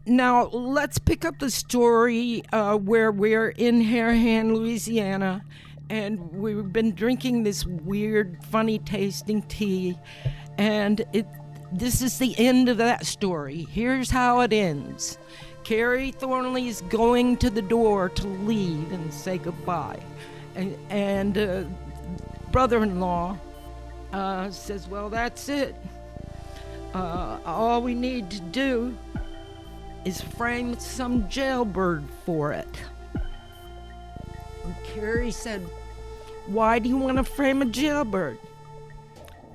Now, let's pick up the story where we're in Harahan, Louisiana, and we've been drinking this weird, funny-tasting tea, and this is the end of that story. Here's how it ends. Kerry Thornley is going to the door to leave and say goodbye, and brother-in-law says, well, that's it. All we need to do is frame some jailbird for it. And Kerry said, why do you want to frame a jailbird?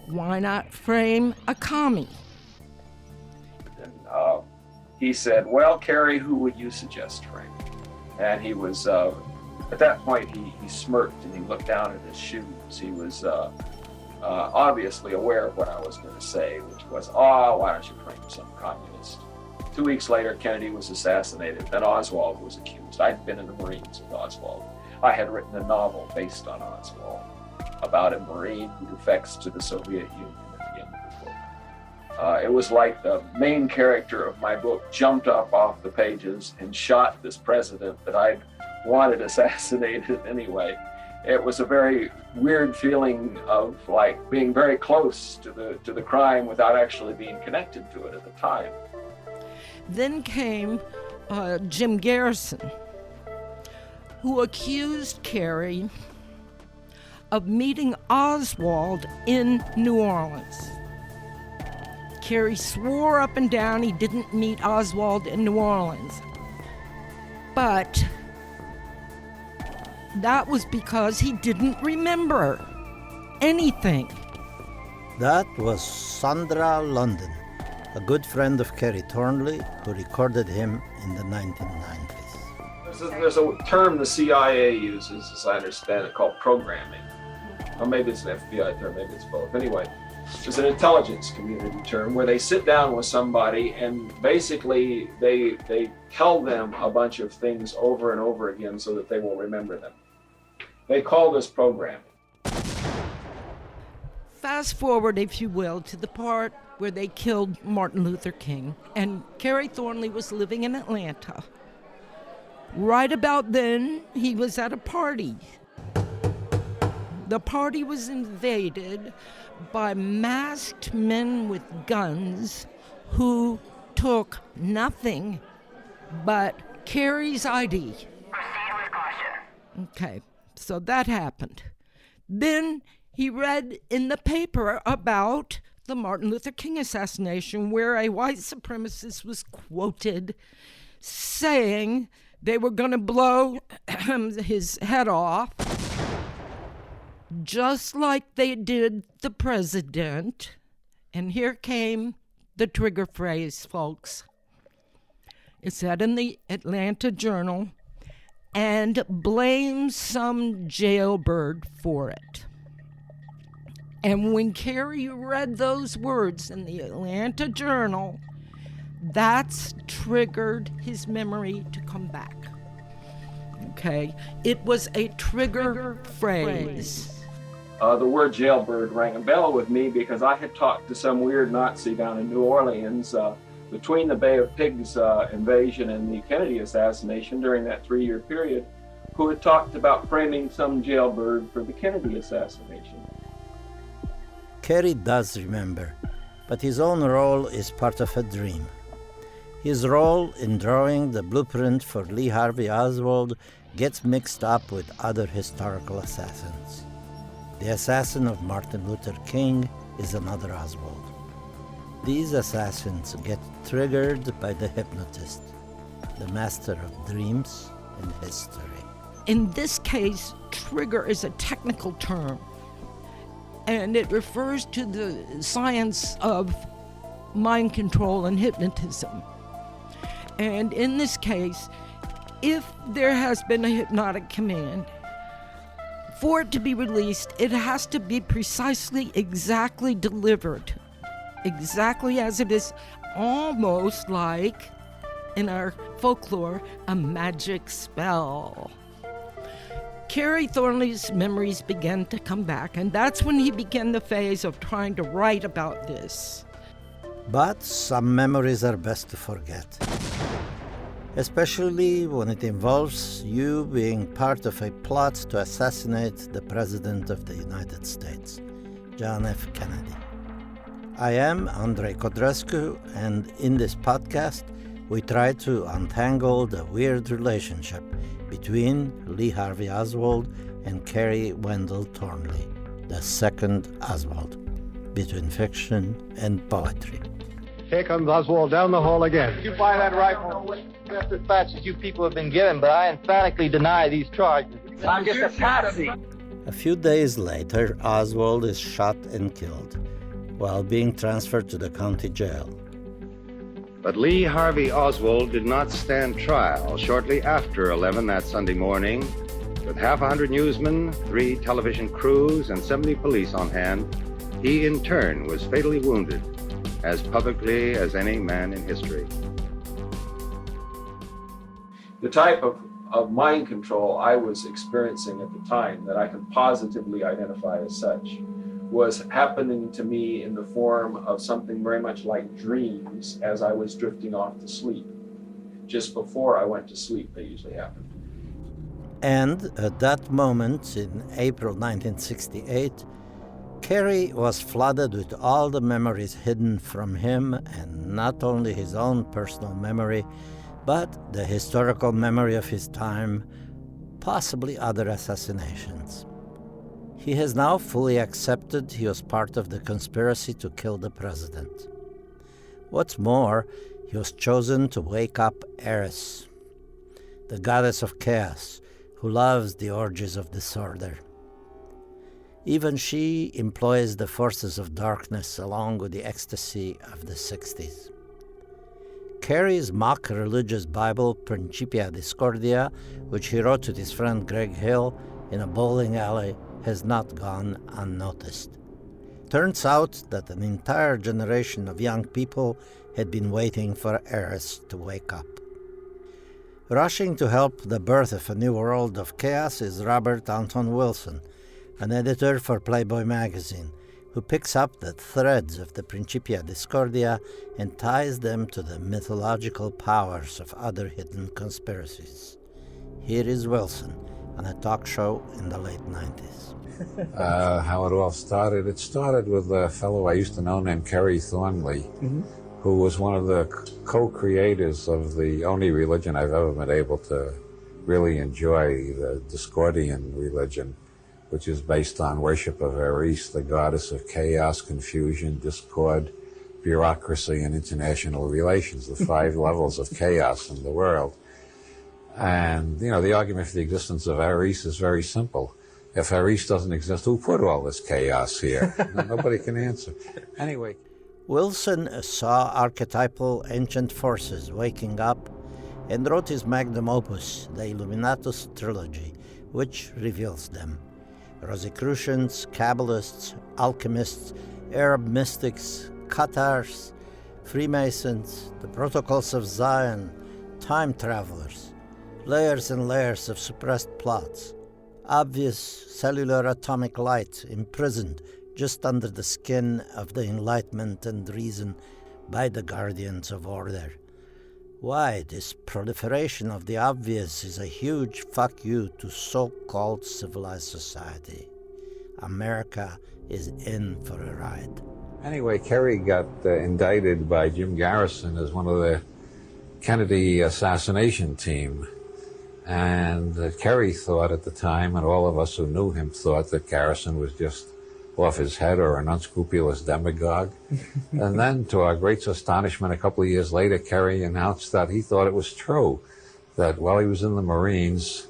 Why not frame a commie? And he said, well, Kerry, who would you suggest framing? And he was, at that point, he smirked and he looked down at his shoes. He was obviously aware of what I was going to say, which was, why don't you frame some communist? 2 weeks later, Kennedy was assassinated. Then Oswald was accused. I'd been in the Marines with Oswald. I had written a novel based on Oswald about a Marine who defects to the Soviet Union at the end of the book. It was like the main character of my book jumped up off the pages and shot this president that I'd wanted assassinated anyway. It was a very weird feeling of like being very close to the crime without actually being connected to it at the time. Then came Jim Garrison, who accused Kerry of meeting Oswald in New Orleans. Kerry swore up and down he didn't meet Oswald in New Orleans. But that was because he didn't remember anything. That was Sandra London, a good friend of Kerry Thornley, who recorded him in the 1990s. There's a term the CIA uses, as I understand it, called programming. Or maybe it's an FBI term, maybe it's both. Anyway, it's an intelligence community term where they sit down with somebody and basically they tell them a bunch of things over and over again so that they will remember them. They call this programming. Fast forward, if you will, to the part where they killed Martin Luther King, and Kerry Thornley was living in Atlanta. Right about then, he was at a party. The party was invaded by masked men with guns who took nothing but Kerry's ID. Proceed with caution. Okay, so that happened. Then he read in the paper about the Martin Luther King assassination, where a white supremacist was quoted saying they were going to blow his head off, just like they did the president. And here came the trigger phrase, folks. It said in the Atlanta Journal, and blame some jailbird for it. And when Kerry read those words in the Atlanta Journal, that's triggered his memory to come back. Okay? It was a trigger phrase. The word jailbird rang a bell with me because I had talked to some weird Nazi down in New Orleans between the Bay of Pigs invasion and the Kennedy assassination during that 3-year period, who had talked about framing some jailbird for the Kennedy assassination. Kerry does remember, but his own role is part of a dream. His role in drawing the blueprint for Lee Harvey Oswald gets mixed up with other historical assassins. The assassin of Martin Luther King is another Oswald. These assassins get triggered by the hypnotist, the master of dreams and history. In this case, trigger is a technical term, and it refers to the science of mind control and hypnotism. And in this case, if there has been a hypnotic command, for it to be released, it has to be precisely, exactly delivered, exactly as it is, almost like, in our folklore, a magic spell. Kerry Thornley's memories began to come back, and that's when he began the phase of trying to write about this. But some memories are best to forget, especially when it involves you being part of a plot to assassinate the President of the United States, John F. Kennedy. I am Andrei Codrescu, and in this podcast, we try to untangle the weird relationship between Lee Harvey Oswald and Kerry Thornley, the second Oswald, between fiction and poetry. Here comes Oswald down the hall again. Did you buy that rifle? After facts that you people have been given, but I emphatically deny these charges. I'm just a patsy. A few days later, Oswald is shot and killed while being transferred to the county jail. But Lee Harvey Oswald did not stand trial. Shortly after 11 that Sunday morning, with half 100 newsmen, 3 television crews, and 70 police on hand, he in turn was fatally wounded, as publicly as any man in history. The type of mind control I was experiencing at the time that I can positively identify as such was happening to me in the form of something very much like dreams as I was drifting off to sleep. Just before I went to sleep, they usually happened. And at that moment, in April 1968, Kerry was flooded with all the memories hidden from him, and not only his own personal memory, but the historical memory of his time, possibly other assassinations. He has now fully accepted he was part of the conspiracy to kill the president. What's more, he was chosen to wake up Eris, the goddess of chaos, who loves the orgies of disorder. Even she employs the forces of darkness along with the ecstasy of the 60s. Kerry's mock religious Bible, Principia Discordia, which he wrote with his friend Greg Hill in a bowling alley, has not gone unnoticed. Turns out that an entire generation of young people had been waiting for Eris to wake up. Rushing to help the birth of a new world of chaos is Robert Anton Wilson, an editor for Playboy magazine, who picks up the threads of the Principia Discordia and ties them to the mythological powers of other hidden conspiracies. Here is Wilson on a talk show in the late 90s. How it all started? It started with a fellow I used to know named Kerry Thornley, who was one of the co-creators of the only religion I've ever been able to really enjoy, the Discordian religion, which is based on worship of Eris, the goddess of chaos, confusion, discord, bureaucracy, and international relations, the 5 levels of chaos in the world. And, you know, the argument for the existence of Eris is very simple. If Eris doesn't exist, who put all this chaos here? Nobody can answer. Anyway. Wilson saw archetypal ancient forces waking up and wrote his magnum opus, the Illuminatus trilogy, which reveals them. Rosicrucians, Kabbalists, alchemists, Arab mystics, Cathars, Freemasons, the Protocols of Zion, time travelers, layers and layers of suppressed plots, obvious cellular atomic light imprisoned just under the skin of the Enlightenment and reason by the guardians of order. Why this proliferation of the obvious is a huge fuck you to so-called civilized society. America is in for a ride. Anyway, Kerry got indicted by Jim Garrison as one of the Kennedy assassination team. And Kerry thought at the time, and all of us who knew him thought, that Garrison was just off his head or an unscrupulous demagogue. And then, to our great astonishment, a couple of years later, Kerry announced that he thought it was true, that while he was in the Marines,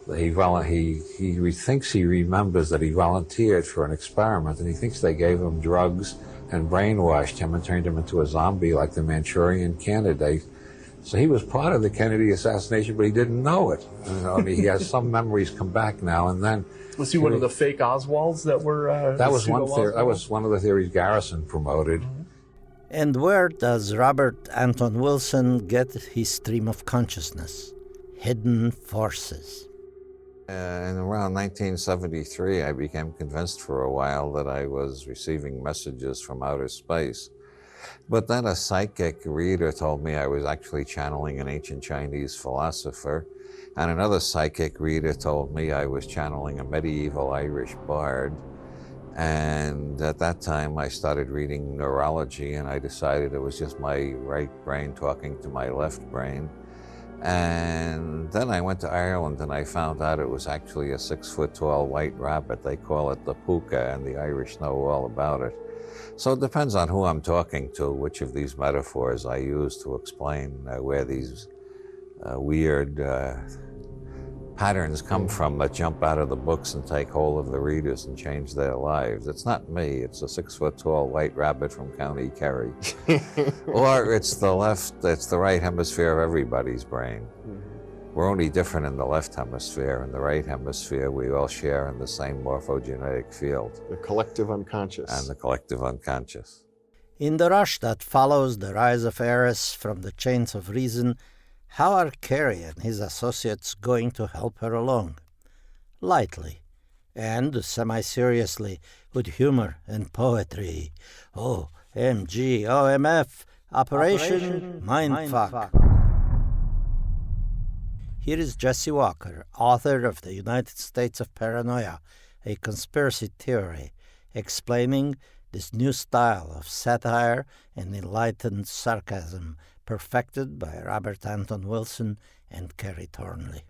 he thinks he remembers that he volunteered for an experiment, and he thinks they gave him drugs and brainwashed him and turned him into a zombie like the Manchurian Candidate. So he was part of the Kennedy assassination, but he didn't know it. I mean, he has some memories come back now and then. Was he one of the fake Oswalds that were? That was one theory. That was one of the theories Garrison promoted. And where does Robert Anton Wilson get his stream of consciousness? Hidden forces. In around 1973, I became convinced for a while that I was receiving messages from outer space. But then a psychic reader told me I was actually channeling an ancient Chinese philosopher, and another psychic reader told me I was channeling a medieval Irish bard. And at that time, I started reading neurology, and I decided it was just my right brain talking to my left brain. And then I went to Ireland, and I found out it was actually a 6-foot-tall white rabbit. They call it the puka, and the Irish know all about it. So it depends on who I'm talking to, which of these metaphors I use to explain where these weird patterns come from that jump out of the books and take hold of the readers and change their lives. It's not me, it's a 6-foot-tall white rabbit from County Kerry. Or it's the right hemisphere of everybody's brain. We're only different in the left hemisphere. In the right hemisphere, we all share in the same morphogenetic field. The collective unconscious. And the collective unconscious. In the rush that follows the rise of Eris from the chains of reason, how are Kerry and his associates going to help her along? Lightly, and semi-seriously, with humor and poetry. OMG, OMF, Operation Mindfuck. Here is Jesse Walker, author of The United States of Paranoia, a conspiracy theory, explaining this new style of satire and enlightened sarcasm perfected by Robert Anton Wilson and Kerry Thornley.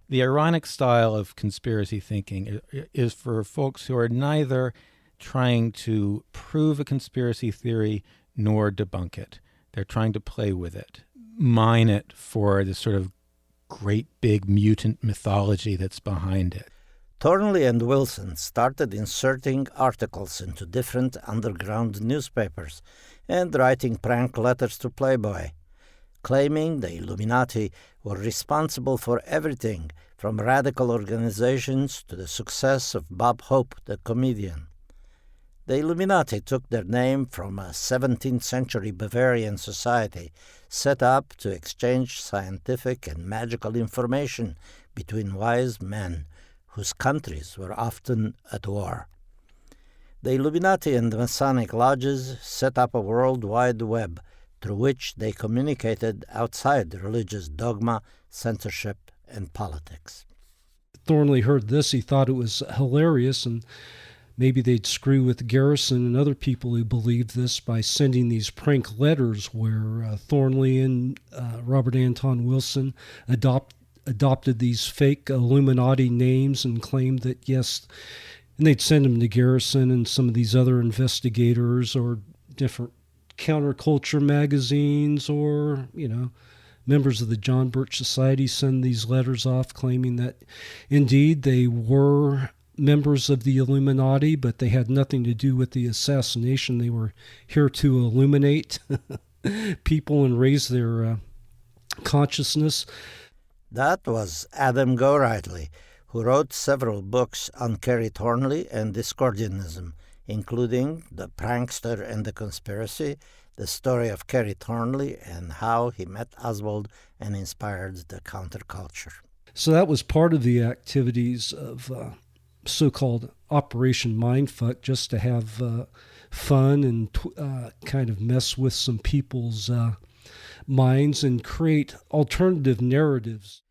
The ironic style of conspiracy thinking is for folks who are neither trying to prove a conspiracy theory nor debunk it. They're trying to play with it, mine it for the sort of great big mutant mythology that's behind it. Thornley and Wilson started inserting articles into different underground newspapers and writing prank letters to Playboy, claiming the Illuminati were responsible for everything from radical organizations to the success of Bob Hope, the comedian. The Illuminati took their name from a 17th century Bavarian society set up to exchange scientific and magical information between wise men whose countries were often at war. The Illuminati and the Masonic lodges set up a worldwide web through which they communicated outside religious dogma, censorship, and politics. Thornley heard this, he thought it was hilarious, and maybe they'd screw with Garrison and other people who believed this by sending these prank letters where Thornley and Robert Anton Wilson adopted these fake Illuminati names and claimed that, yes, and they'd send them to Garrison and some of these other investigators or different counterculture magazines or, members of the John Birch Society send these letters off claiming that indeed they were members of the Illuminati, but they had nothing to do with the assassination. They were here to illuminate people and raise their consciousness. That was Adam Gorightly, who wrote several books on Kerry Thornley and Discordianism, including The Prankster and the Conspiracy, the story of Kerry Thornley, and how he met Oswald and inspired the counterculture. So that was part of the activities of so-called Operation Mindfuck, just to have fun and kind of mess with some people's minds and create alternative narratives.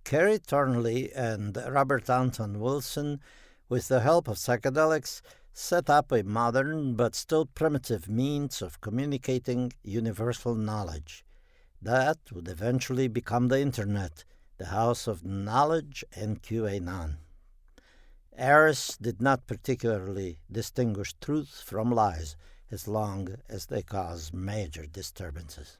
Kerry Thornley and Robert Anton Wilson, with the help of psychedelics, set up a modern but still primitive means of communicating universal knowledge. That would eventually become the Internet, the house of knowledge and QAnon. Eris did not particularly distinguish truth from lies as long as they cause major disturbances.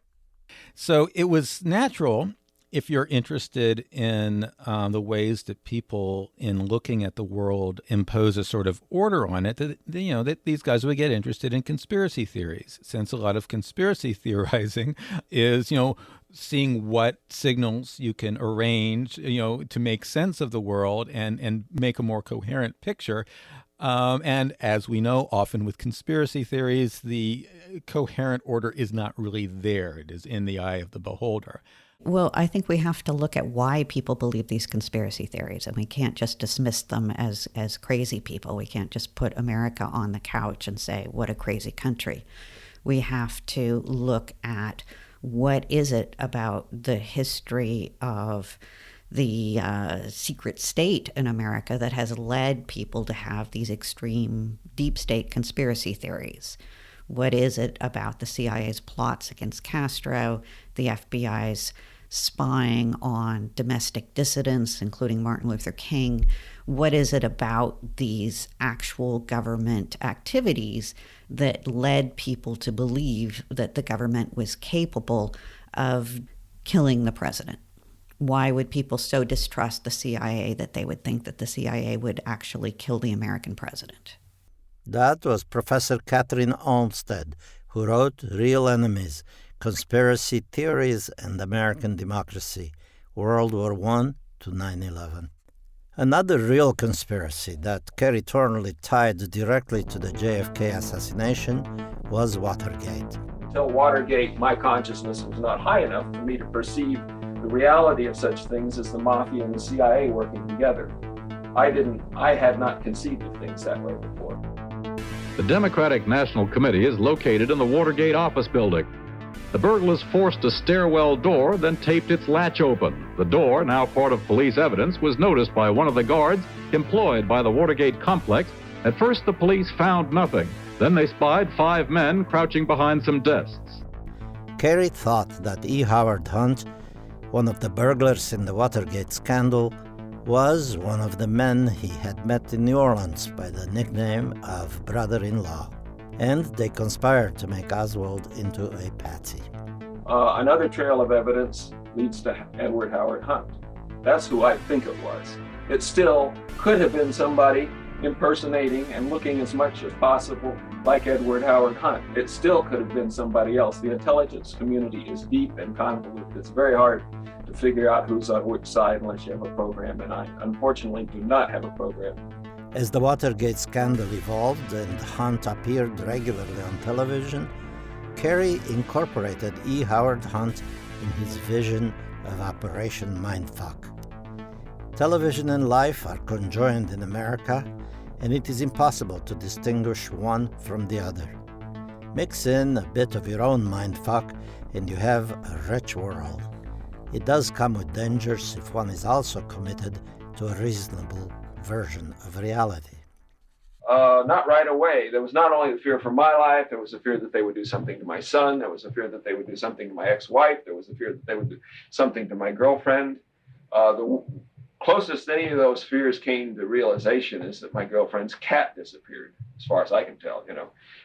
So it was natural, if you're interested in the ways that people in looking at the world impose a sort of order on it, that these guys would get interested in conspiracy theories, since a lot of conspiracy theorizing is, seeing what signals you can arrange, to make sense of the world and make a more coherent picture. And as we know, often with conspiracy theories, the coherent order is not really there. It is in the eye of the beholder. Well, I think we have to look at why people believe these conspiracy theories, and we can't just dismiss them as crazy people. We can't just put America on the couch and say, what a crazy country. We have to look at what is it about the history of the secret state in America that has led people to have these extreme deep state conspiracy theories. What is it about the CIA's plots against Castro, the FBI's spying on domestic dissidents, including Martin Luther King? What is it about these actual government activities that led people to believe that the government was capable of killing the president? Why would people so distrust the CIA that they would think that the CIA would actually kill the American president? That was Professor Catherine Olmsted, who wrote Real Enemies, Conspiracy Theories and American Democracy, World War I to 9/11. Another real conspiracy that Kerry Thornley tied directly to the JFK assassination was Watergate. Until Watergate, my consciousness was not high enough for me to perceive the reality of such things as the Mafia and the CIA working together. I had not conceived of things that way before. The Democratic National Committee is located in the Watergate office building. The burglars forced a stairwell door, then taped its latch open. The door, now part of police evidence, was noticed by one of the guards employed by the Watergate complex. At first, the police found nothing. Then they spied 5 men crouching behind some desks. Kerry thought that E. Howard Hunt, one of the burglars in the Watergate scandal, was one of the men he had met in New Orleans by the nickname of brother-in-law, and they conspired to make Oswald into a patsy. Another trail of evidence leads to Edward Howard Hunt. That's who I think it was. It still could have been somebody impersonating and looking as much as possible like Edward Howard Hunt. It still could have been somebody else. The intelligence community is deep and convoluted. It's very hard to figure out who's on which side unless you have a program, and I unfortunately do not have a program. As the Watergate scandal evolved and Hunt appeared regularly on television, Kerry incorporated E. Howard Hunt in his vision of Operation Mindfuck. Television and life are conjoined in America, and it is impossible to distinguish one from the other. Mix in a bit of your own mindfuck, and you have a rich world. It does come with dangers if one is also committed to a reasonable version of reality. Not right away. There was not only the fear for my life, there was the fear that they would do something to my son, there was the fear that they would do something to my ex-wife, there was the fear that they would do something to my girlfriend. The closest any of those fears came to realization is that my girlfriend's cat disappeared, as far as I can tell,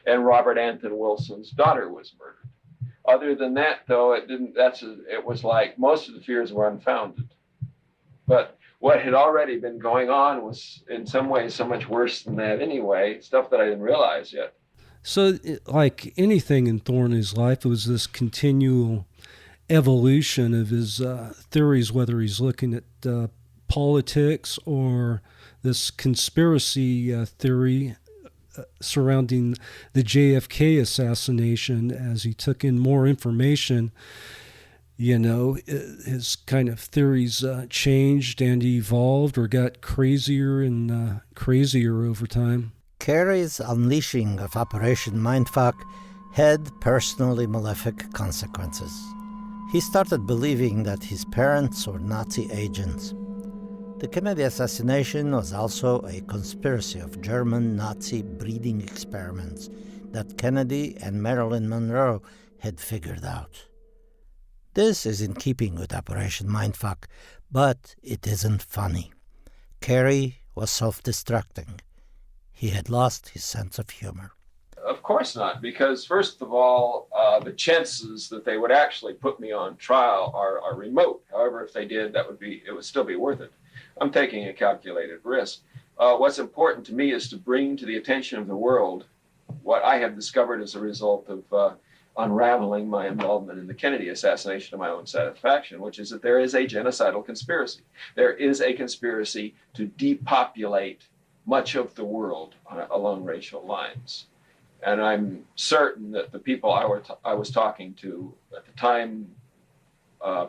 and Robert Anton Wilson's daughter was murdered. Other than that, though, it was like most of the fears were unfounded. But what had already been going on was in some ways so much worse than that anyway, stuff that I didn't realize yet. So like anything in Thornley's life, it was this continual evolution of his theories, whether he's looking at politics or this conspiracy theory surrounding the JFK assassination. As he took in more information, his kind of theories changed and evolved or got crazier and crazier over time. Kerry's unleashing of Operation Mindfuck had personally malefic consequences. He started believing that his parents were Nazi agents. The Kennedy assassination was also a conspiracy of German Nazi breeding experiments that Kennedy and Marilyn Monroe had figured out. This is in keeping with Operation Mindfuck, but it isn't funny. Kerry was self-destructing. He had lost his sense of humor. Of course not, because first of all, the chances that they would actually put me on trial are remote. However, if they did, it would still be worth it. I'm taking a calculated risk. What's important to me is to bring to the attention of the world what I have discovered as a result of unraveling my involvement in the Kennedy assassination to my own satisfaction, which is that there is a genocidal conspiracy. There is a conspiracy to depopulate much of the world along racial lines. And I'm certain that the people I was talking to at the time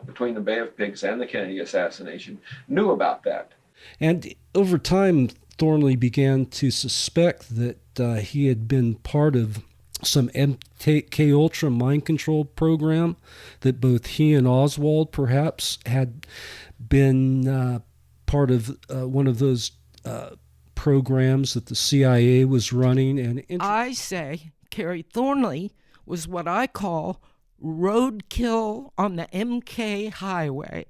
between the Bay of Pigs and the Kennedy assassination knew about that. And over time, Thornley began to suspect that he had been part of some MKUltra mind control program that both he and Oswald perhaps had been part of one of those programs that the CIA was running. And I say Kerry Thornley was what I call roadkill on the MK highway.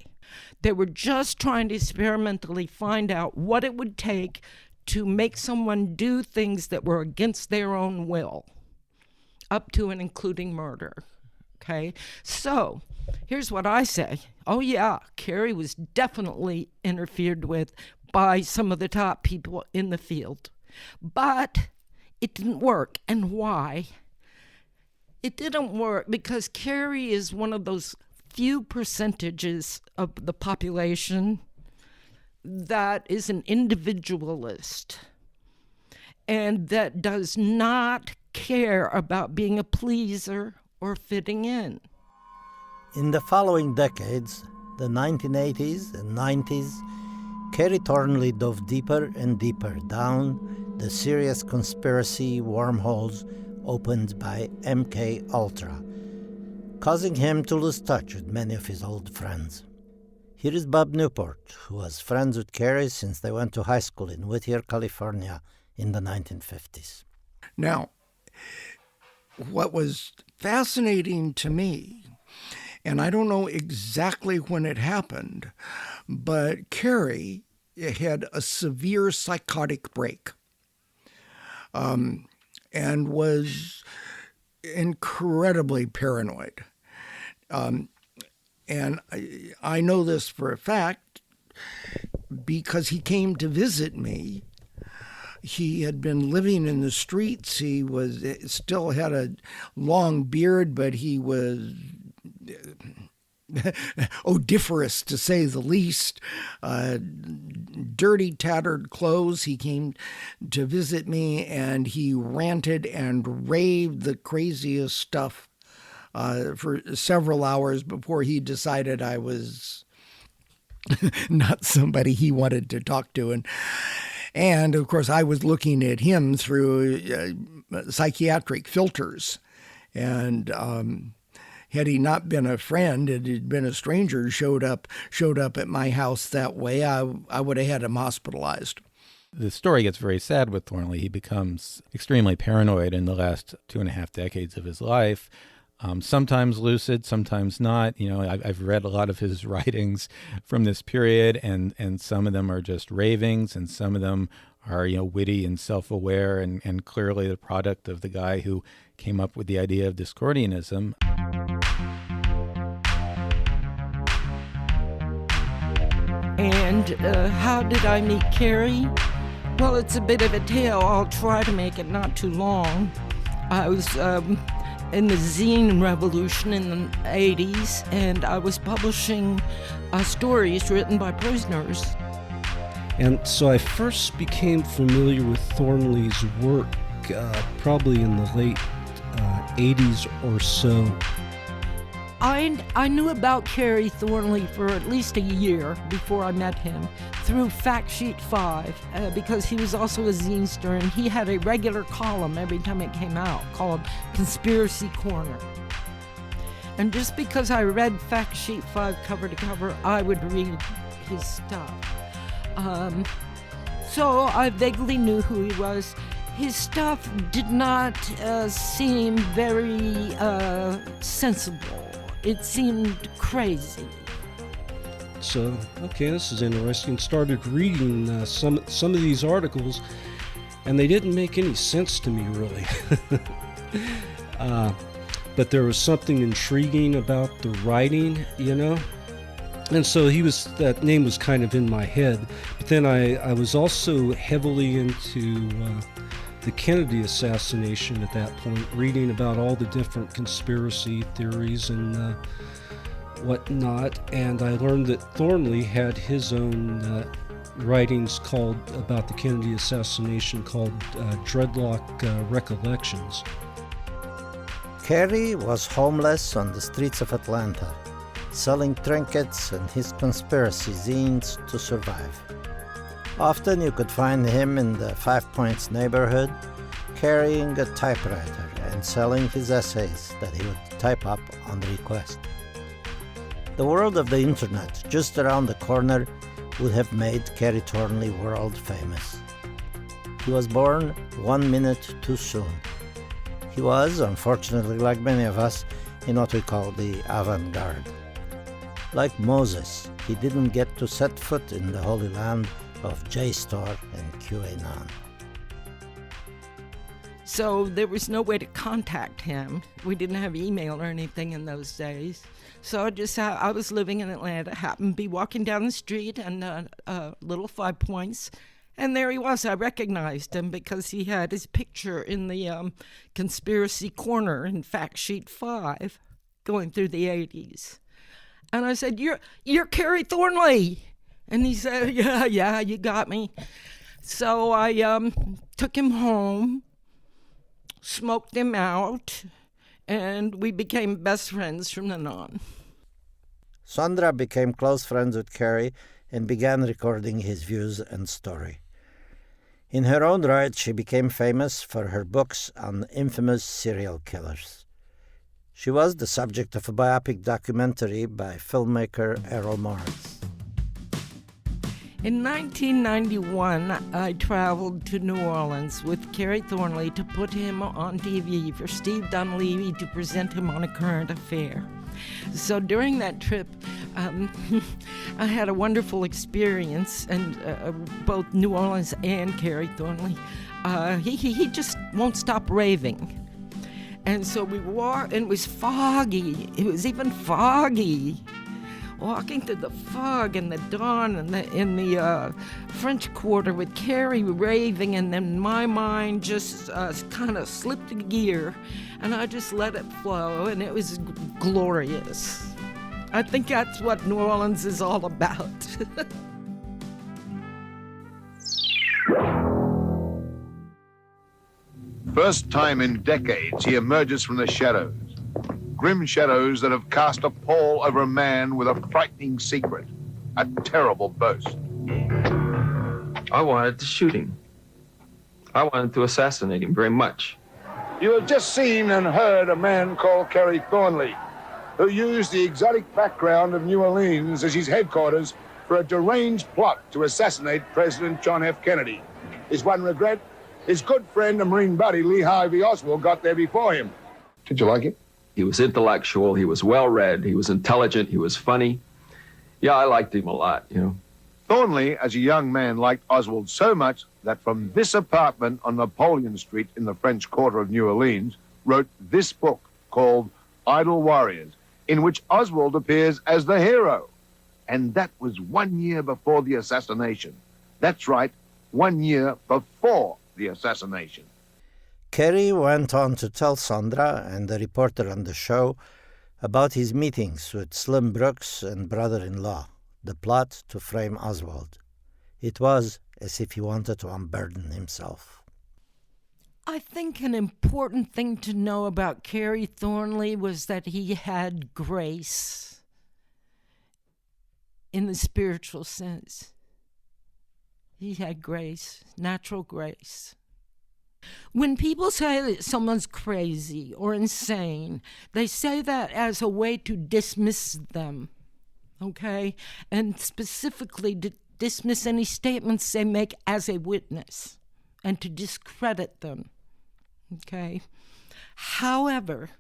They were just trying to experimentally find out what it would take to make someone do things that were against their own will, up to and including murder. Okay? So, here's what I say. Oh yeah, Kerry was definitely interfered with by some of the top people in the field. But it didn't work. And why? It didn't work because Kerry is one of those few percentages of the population that is an individualist and that does not care about being a pleaser or fitting in. In the following decades, the 1980s and 90s, Kerry Thornley dove deeper and deeper down the serious conspiracy wormholes opened by MKUltra, causing him to lose touch with many of his old friends. Here is Bob Newport, who was friends with Kerry since they went to high school in Whittier, California in the 1950s. Now, what was fascinating to me, and I don't know exactly when it happened, but Kerry had a severe psychotic break and was incredibly paranoid. And I know this for a fact because he came to visit me. He had been living in the streets. He still had a long beard, but he was odoriferous, to say the least. Dirty, tattered clothes. He came to visit me, and he ranted and raved the craziest stuff for several hours before he decided I was not somebody he wanted to talk to. And of course, I was looking at him through psychiatric filters. And had he not been a friend, had he been a stranger, showed up at my house that way, I would have had him hospitalized. The story gets very sad with Thornley. He becomes extremely paranoid in the last 2.5 decades of his life. Sometimes lucid, sometimes not. You know, I've read a lot of his writings from this period, and some of them are just ravings, and some of them are, witty and self-aware, and clearly the product of the guy who came up with the idea of Discordianism. And how did I meet Kerry? Well, it's a bit of a tale. I'll try to make it not too long. I was in the zine revolution in the 80s, and I was publishing stories written by prisoners. And so I first became familiar with Thornley's work probably in the late 80s or so. I knew about Kerry Thornley for at least a year before I met him through Fact Sheet 5 because he was also a zinester, and he had a regular column every time it came out called Conspiracy Corner. And just because I read Fact Sheet 5 cover to cover, I would read his stuff. So I vaguely knew who he was. His stuff did not seem very sensible. It seemed crazy. So, okay, this is interesting. Started reading some of these articles, and they didn't make any sense to me, really. But there was something intriguing about the writing, And so that name was kind of in my head. But then I was also heavily into the Kennedy assassination at that point, reading about all the different conspiracy theories and whatnot. And I learned that Thornley had his own writings about the Kennedy assassination called Dreadlock Recollections. Kerry was homeless on the streets of Atlanta, selling trinkets and his conspiracy zines to survive. Often you could find him in the Five Points neighborhood, carrying a typewriter and selling his essays that he would type up on request. The world of the internet, just around the corner, would have made Kerry Thornley world famous. He was born 1 minute too soon. He was, unfortunately, like many of us, in what we call the avant-garde. Like Moses, he didn't get to set foot in the Holy Land of JSTOR and QAnon. So there was no way to contact him. We didn't have email or anything in those days. So I was living in Atlanta, happened to be walking down the street and little 5 Points, and there he was. I recognized him because he had his picture in the conspiracy corner in Fact Sheet 5 going through the 80s. And I said, You're Kerry Thornley. And he said, yeah, you got me. So I took him home, smoked him out, and we became best friends from then on. Sandra became close friends with Kerry and began recording his views and story. In her own right, she became famous for her books on infamous serial killers. She was the subject of a biopic documentary by filmmaker Errol Morris. In 1991, I traveled to New Orleans with Kerry Thornley to put him on TV for Steve Dunleavy to present him on A Current Affair. So during that trip, I had a wonderful experience, and both New Orleans and Kerry Thornley, he just won't stop raving. And so we walked, and it was foggy. It was even foggy. Walking through the fog and the dawn and in the French Quarter with Kerry raving, and then my mind just kind of slipped a gear, and I just let it flow, and it was glorious. I think that's what New Orleans is all about. First time in decades, he emerges from the shadows. Grim shadows that have cast a pall over a man with a frightening secret, a terrible boast. I wanted to shoot him. I wanted to assassinate him very much. You have just seen and heard a man called Kerry Thornley, who used the exotic background of New Orleans as his headquarters for a deranged plot to assassinate President John F. Kennedy. His one regret, his good friend and Marine buddy Lee Harvey Oswald got there before him. Did you like it? He was intellectual, he was well-read, he was intelligent, he was funny. Yeah, I liked him a lot, you know. Thornley, as a young man, liked Oswald so much that from this apartment on Napoleon Street in the French Quarter of New Orleans, wrote this book called Idle Warriors, in which Oswald appears as the hero. And that was 1 year before the assassination. That's right, 1 year before the assassination. Kerry went on to tell Sandra and the reporter on the show about his meetings with Slim Brooks and brother-in-law, the plot to frame Oswald. It was as if he wanted to unburden himself. I think an important thing to know about Kerry Thornley was that he had grace in the spiritual sense. He had grace, natural grace. When people say that someone's crazy or insane, they say that as a way to dismiss them, okay? And specifically to dismiss any statements they make as a witness and to discredit them, okay? However,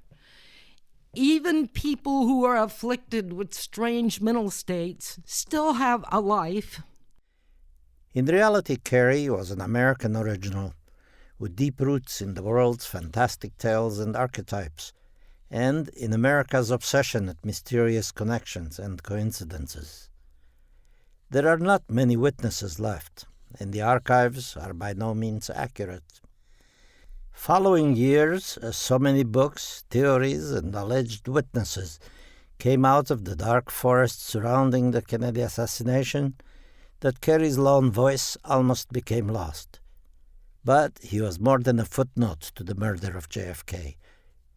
even people who are afflicted with strange mental states still have a life. In reality, Kerry was an American original with deep roots in the world's fantastic tales and archetypes, and in America's obsession at mysterious connections and coincidences. There are not many witnesses left, and the archives are by no means accurate. Following years, so many books, theories, and alleged witnesses came out of the dark forest surrounding the Kennedy assassination that Kerry's lone voice almost became lost. But he was more than a footnote to the murder of JFK.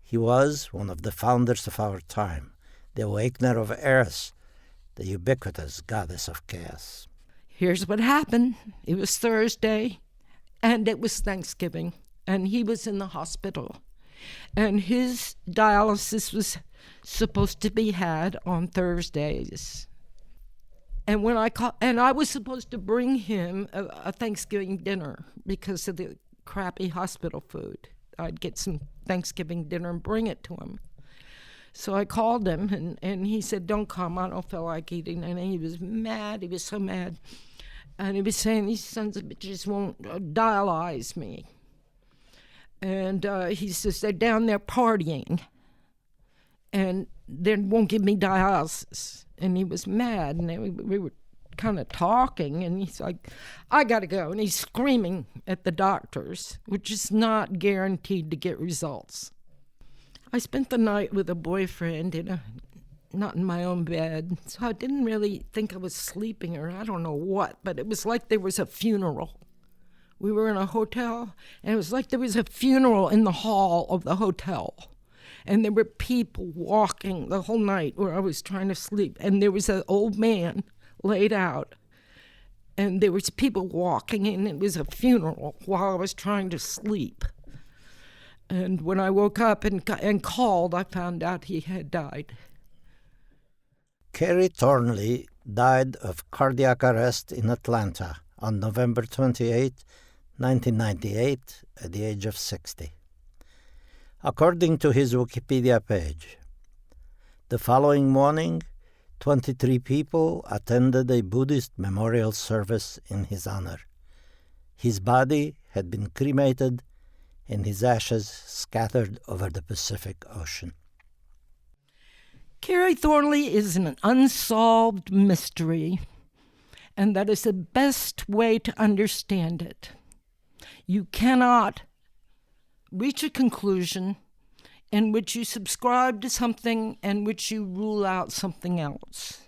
He was one of the founders of our time, the awakener of Eris, the ubiquitous goddess of chaos. Here's what happened. It was Thursday, and it was Thanksgiving, and he was in the hospital. And his dialysis was supposed to be had on Thursdays. And when I was supposed to bring him a Thanksgiving dinner because of the crappy hospital food. I'd get some Thanksgiving dinner and bring it to him. So I called him, and he said, "Don't come, I don't feel like eating." And he was mad, he was so mad. And he was saying, "These sons of bitches won't dialyze me." And he says, "They're down there partying, and they won't give me dialysis." And he was mad, and we were kind of talking, and he's like, "I gotta go." And he's screaming at the doctors, which is not guaranteed to get results. I spent the night with a boyfriend not in my own bed, so I didn't really think I was sleeping, or I don't know what, but it was like there was a funeral. We were in a hotel, and it was like there was a funeral in the hall of the hotel. And there were people walking the whole night where I was trying to sleep. And there was an old man laid out. And there was people walking, and it was a funeral while I was trying to sleep. And when I woke up and called, I found out he had died. Kerry Thornley died of cardiac arrest in Atlanta on November 28, 1998, at the age of 60. According to his Wikipedia page, the following morning, 23 people attended a Buddhist memorial service in his honor. His body had been cremated and his ashes scattered over the Pacific Ocean. Kerry Thornley is an unsolved mystery, and that is the best way to understand it. You cannot reach a conclusion in which you subscribe to something and which you rule out something else.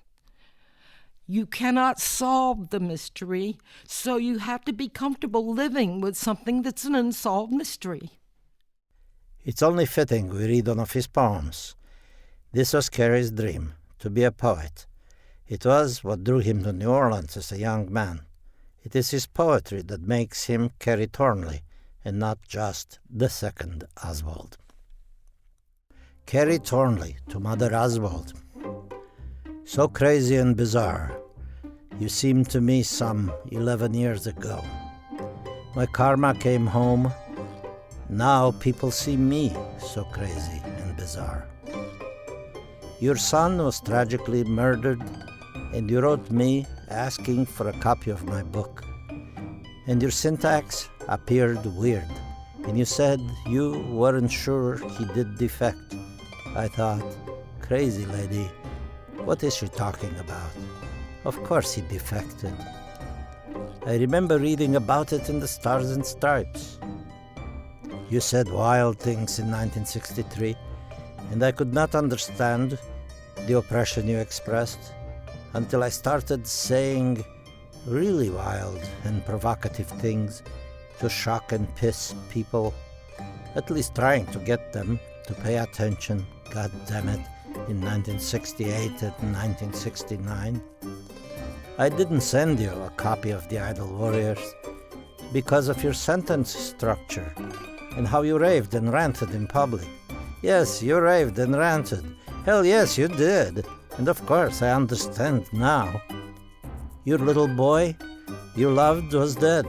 You cannot solve the mystery, so you have to be comfortable living with something that's an unsolved mystery. It's only fitting we read one of his poems. This was Kerry's dream, to be a poet. It was what drew him to New Orleans as a young man. It is his poetry that makes him Kerry Thornley, and not just the second Oswald. Kerry Thornley to Mother Oswald. So crazy and bizarre. You seemed to me some 11 years ago. My karma came home. Now people see me so crazy and bizarre. Your son was tragically murdered, and you wrote me asking for a copy of my book. And your syntax appeared weird, and you said you weren't sure he did defect. I thought, crazy lady, what is she talking about? Of course he defected. I remember reading about it in the Stars and Stripes. You said wild things in 1963, and I could not understand the oppression you expressed until I started saying really wild and provocative things to shock and piss people, at least trying to get them to pay attention, God damn it, in 1968 and 1969. I didn't send you a copy of The Idle Warriors because of your sentence structure and how you raved and ranted in public. Yes, you raved and ranted. Hell yes, you did. And of course, I understand now. Your little boy you loved was dead,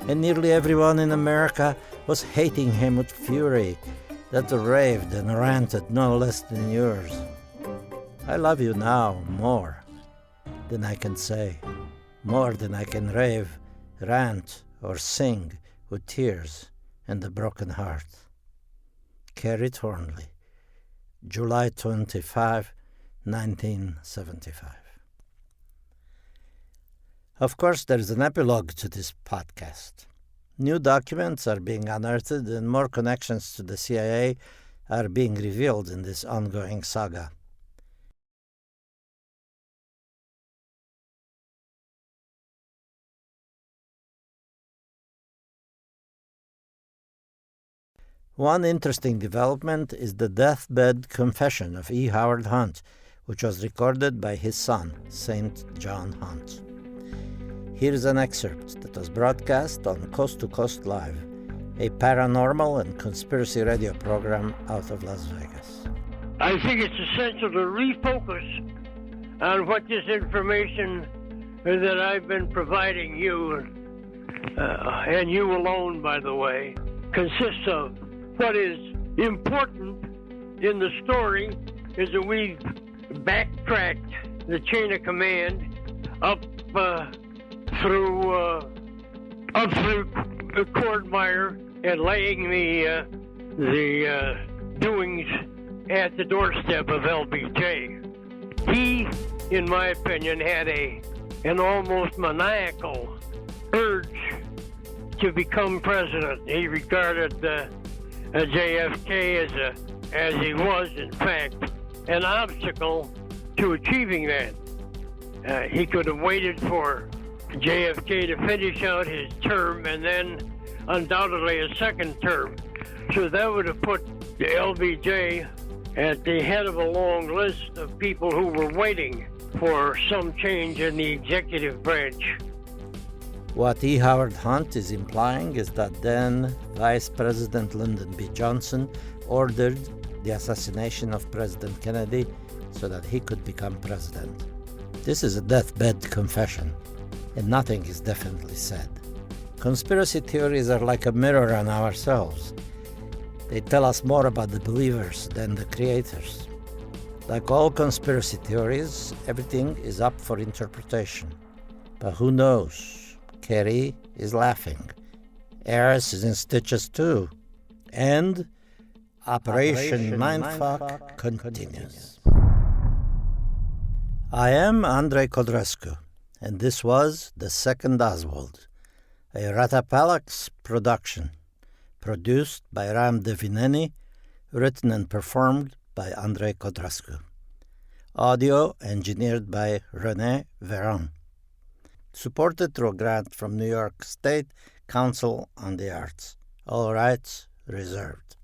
and nearly everyone in America was hating him with fury that raved and ranted no less than yours. I love you now more than I can say, more than I can rave, rant, or sing with tears and a broken heart. Kerry Thornley, July 25, 1975. Of course, there is an epilogue to this podcast. New documents are being unearthed and more connections to the CIA are being revealed in this ongoing saga. One interesting development is the deathbed confession of E. Howard Hunt, which was recorded by his son, St. John Hunt. Here is an excerpt that was broadcast on Coast to Coast Live a paranormal and conspiracy radio program out of Las Vegas. I think it's essential to refocus on what this information that I've been providing you, and you alone, by the way, consists of. What is important in the story is that we've backtracked the chain of command up through Cordmeyer and laying the doings at the doorstep of LBJ. He, in my opinion, had an almost maniacal urge to become president. He regarded JFK as he was, in fact, an obstacle to achieving that. He could have waited for JFK to finish out his term and then undoubtedly a second term. So that would have put the LBJ at the head of a long list of people who were waiting for some change in the executive branch. What E. Howard Hunt is implying is that then Vice President Lyndon B. Johnson ordered the assassination of President Kennedy so that he could become president. This is a deathbed confession, and nothing is definitely said. Conspiracy theories are like a mirror on ourselves. They tell us more about the believers than the creators. Like all conspiracy theories, everything is up for interpretation. But who knows? Kerry is laughing. Eris is in stitches too. And Operation Mindfuck continues. I am Andrei Codrescu, and this was The Second Oswald, a Ratapalax production, produced by Ram Devineni, written and performed by Andrei Codrescu. Audio engineered by René Veron. Supported through a grant from New York State Council on the Arts. All rights reserved.